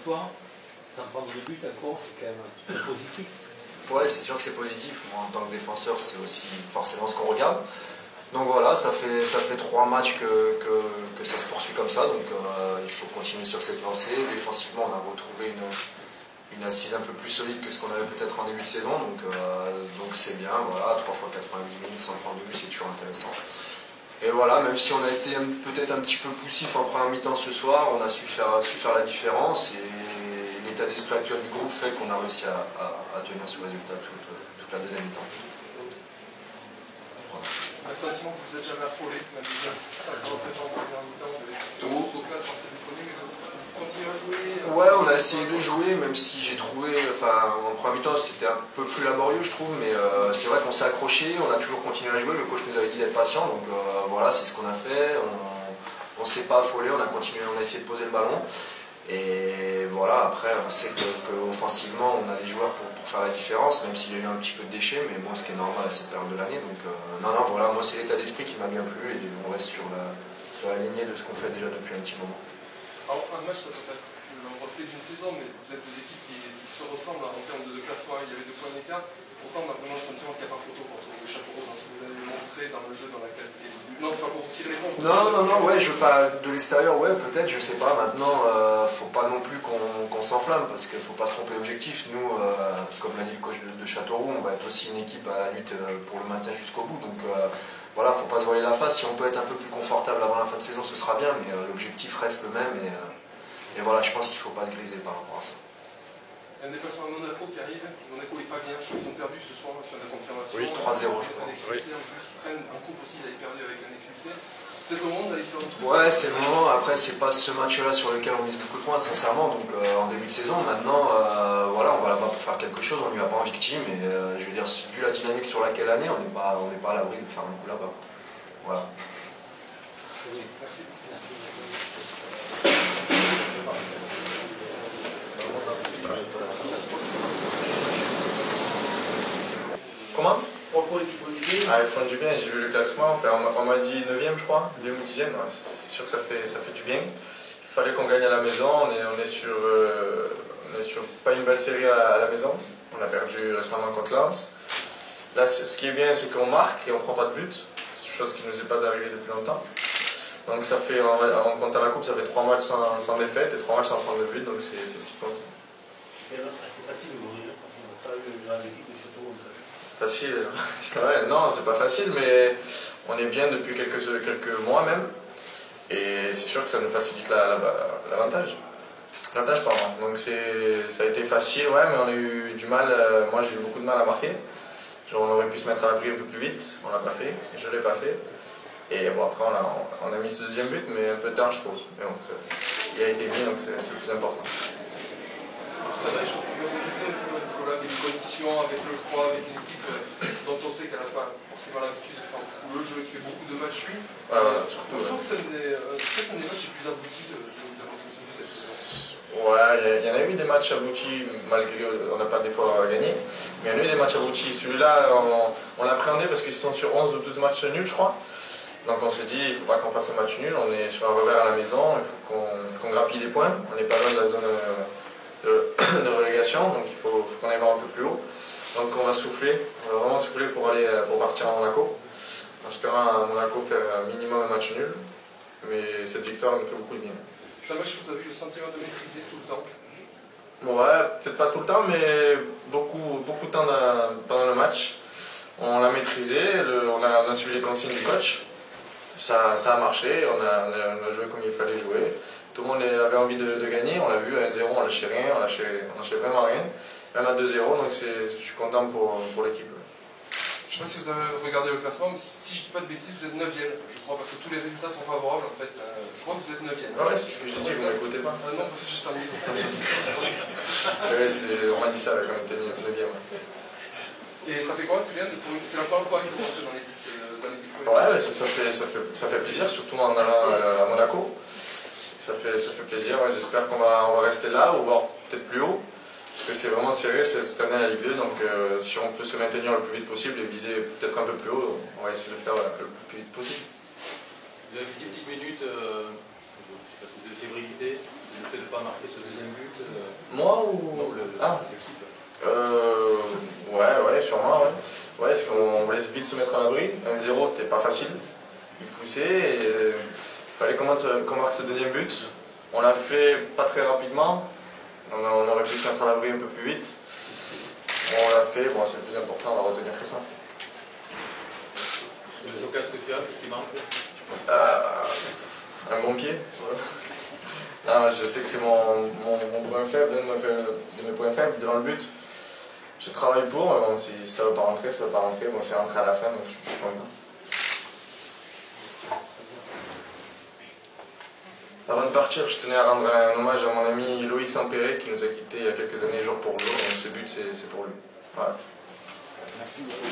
victoire, sans prendre de but encore, c'est quand même un petit peu positif. Ouais, c'est sûr que c'est positif. Moi, en tant que défenseur, c'est aussi forcément ce qu'on regarde. Donc voilà, ça fait 3 matchs que ça se poursuit comme ça. Donc il faut continuer sur cette lancée. Défensivement, on a retrouvé une assise un peu plus solide que ce qu'on avait peut-être en début de saison. Donc c'est bien. Voilà, 3 fois 90 minutes sans prendre de but, c'est toujours intéressant. Et voilà, même si on a été peut-être un petit peu poussif en première mi-temps ce soir, on a su faire la différence. Et l'état d'esprit actuel du groupe fait qu'on a réussi à tenir ce résultat toute la deuxième mi-temps. Voilà. Un sentiment que vous n'êtes jamais affolé, même si ça représente en première mi-temps, vous avez au classe dans cette déconne, mais vous continuez à jouer. Ouais, on a essayé de jouer, même si j'ai trouvé, en première mi-temps c'était un peu plus laborieux je trouve, mais c'est vrai qu'on s'est accroché, on a toujours continué à jouer, le coach nous avait dit d'être patient, donc voilà, c'est ce qu'on a fait, on ne s'est pas affolé, on a continué, on a essayé de poser le ballon. Et voilà, après, on sait qu'offensivement, on a des joueurs pour faire la différence, même s'il y a eu un petit peu de déchets, mais bon, ce qui est normal à cette période de l'année. Donc, non, voilà, moi, c'est l'état d'esprit qui m'a bien plu et on reste sur la lignée de ce qu'on fait déjà depuis un petit moment. Alors, un match, ça peut être le reflet d'une saison, mais vous êtes deux équipes qui se ressemblent en termes de classement. Il y avait 2 points d'écart. Pourtant, on a vraiment le sentiment qu'il n'y a pas photo pour trouver Châteauroux dans ce que vous avez montré dans le jeu, dans la qualité du but. Non, c'est pas pour tirer les bons. Non, ouais, de l'extérieur, ouais, peut-être, je sais pas. Maintenant, faut pas non plus qu'on s'enflamme parce qu'il faut pas se tromper l'objectif. Nous, comme l'a dit le coach de Châteauroux, on va être aussi une équipe à la lutte pour le maintien jusqu'au bout. Donc voilà, faut pas se voiler la face. Si on peut être un peu plus confortable avant la fin de saison, ce sera bien, mais l'objectif reste le même. Et voilà, je pense qu'il faut pas se griser par rapport à ça. Un déplacement à Monaco qui arrive. Monaco n'est pas bien. Ils ont perdu ce soir sur la confirmation. Oui, 3-0, je crois. Un expulsé en plus. Ils prennent un coup aussi, ils avaient perdu avec un expulsé. C'est peut-être le moment d'aller faire un truc. Ouais, c'est le moment. Après, c'est pas ce match-là sur lequel on mise beaucoup de points, sincèrement. Donc, en début de saison, maintenant, voilà, on va là-bas pour faire quelque chose. On n'y va pas en victime. Et je veux dire, vu la dynamique sur laquelle année, on n'est pas à l'abri de faire un coup là-bas. Voilà. Merci. Comment? Pour l'équipe Olivier. Ah, ils font du bien, j'ai vu le classement, enfin, on m'a dit 9e je crois, 9e ou 10e, ouais, c'est sûr que ça fait du bien. Il fallait qu'on gagne à la maison, on est sur pas une belle série à la maison, on a perdu récemment contre Lens. Là ce qui est bien c'est qu'on marque et on prend pas de but, chose qui ne nous est pas arrivée depuis longtemps. Donc ça fait, en comptant la coupe, ça fait 3 matchs sans défaite et 3 matchs sans prendre de but, donc c'est ce qui compte. C'est facile aujourd'hui, parce qu'on n'a pas eu l'équipe de Châteauroux. Facile, ouais, non, c'est pas facile, mais on est bien depuis quelques mois même, et c'est sûr que ça nous facilite l'avantage. L'avantage, pardon. Donc ça a été facile, ouais, mais on a eu du mal, moi j'ai eu beaucoup de mal à marquer. Genre, on aurait pu se mettre à l'abri un peu plus vite, on l'a pas fait, et je l'ai pas fait. Et bon, après on a mis ce deuxième but, mais un peu tard je trouve. Mais bon, il a été mis, donc c'est le plus important. C'est un match où vous avez Nicolas, avec les conditions, avec le froid, avec une équipe dont on sait qu'elle n'a pas forcément l'habitude de faire beaucoup le jeu, qui fait beaucoup de matchs nuls. Ouais, voilà, surtout. Je trouve que c'est peut-être un des matchs les plus aboutis de votre saison. Ouais, il y en a eu des matchs aboutis, malgré on n'a pas des fois gagné, mais il y en a eu des matchs aboutis. Celui-là, on l'appréhendait parce qu'ils sont sur 11 ou 12 matchs nuls, je crois. Donc on s'est dit, il ne faut pas qu'on fasse un match nul, on est sur un revers à la maison, il faut qu'on grappille des points, on n'est pas loin de la zone de relégation, donc il faut qu'on aille voir un peu plus haut. Donc on va vraiment souffler pour partir à Monaco, en espérant à Monaco faire un minimum un match nul, mais cette victoire nous fait beaucoup de bien. C'est un match que vous avez eu le sentiment de maîtriser tout le temps? Ouais, peut-être pas tout le temps, mais beaucoup de temps pendant le match. On l'a maîtrisé, on a suivi les consignes du coach. Ça a marché, on a joué comme il fallait jouer. Tout le monde avait envie de gagner, on l'a vu, à 1-0, on lâchait rien, on lâchait vraiment rien. Même à 2-0, donc je suis content pour l'équipe. Je ne sais pas si vous avez regardé le classement, mais si je ne dis pas de bêtises, vous êtes 9e, je crois, parce que tous les résultats sont favorables en fait. Je crois que vous êtes 9e. Ouais, c'est ce que j'ai dit, vous m'écoutez pas. Non, parce que j'ai pas mis. On m'a dit ça quand on était 9e. Et ça fait quoi, c'est bien? C'est la première fois que vous rentrez dans les 10 Ouais, ça fait plaisir, surtout en allant à Monaco. Ça fait plaisir, ouais. J'espère qu'on va rester là, ou voir peut-être plus haut. Parce que c'est vraiment serré cette année à la Ligue 2, donc si on peut se maintenir le plus vite possible et viser peut-être un peu plus haut, on va essayer de le faire le plus vite possible. Vous avez dit 10 minutes C'est de fébrilité, le fait de ne pas marquer ce deuxième but. Moi ou Non, l'équipe. Ouais, sûrement, ouais. Ouais, parce qu'on voulait vite se mettre à l'abri. 1-0, c'était pas facile. Il poussait et il fallait qu'on marque ce deuxième but. On l'a fait pas très rapidement. On aurait pu se mettre à l'abri un peu plus vite. Bon, on l'a fait, bon, c'est le plus important, on va retenir que ça. Les occasions que tu as, qu'est-ce qui manque? Un bon pied. Ah, je sais que c'est mon point faible, l'un de mes points faibles devant le but. Je travaille pour, mais bon, si ça ne va pas rentrer, ça ne va pas rentrer. Bon, c'est rentré à la fin, donc je suis content. Avant de partir, je tenais à rendre un hommage à mon ami Loïc Sampéré qui nous a quittés il y a quelques années jour pour jour. Donc ce but, c'est pour lui. Voilà. Merci beaucoup.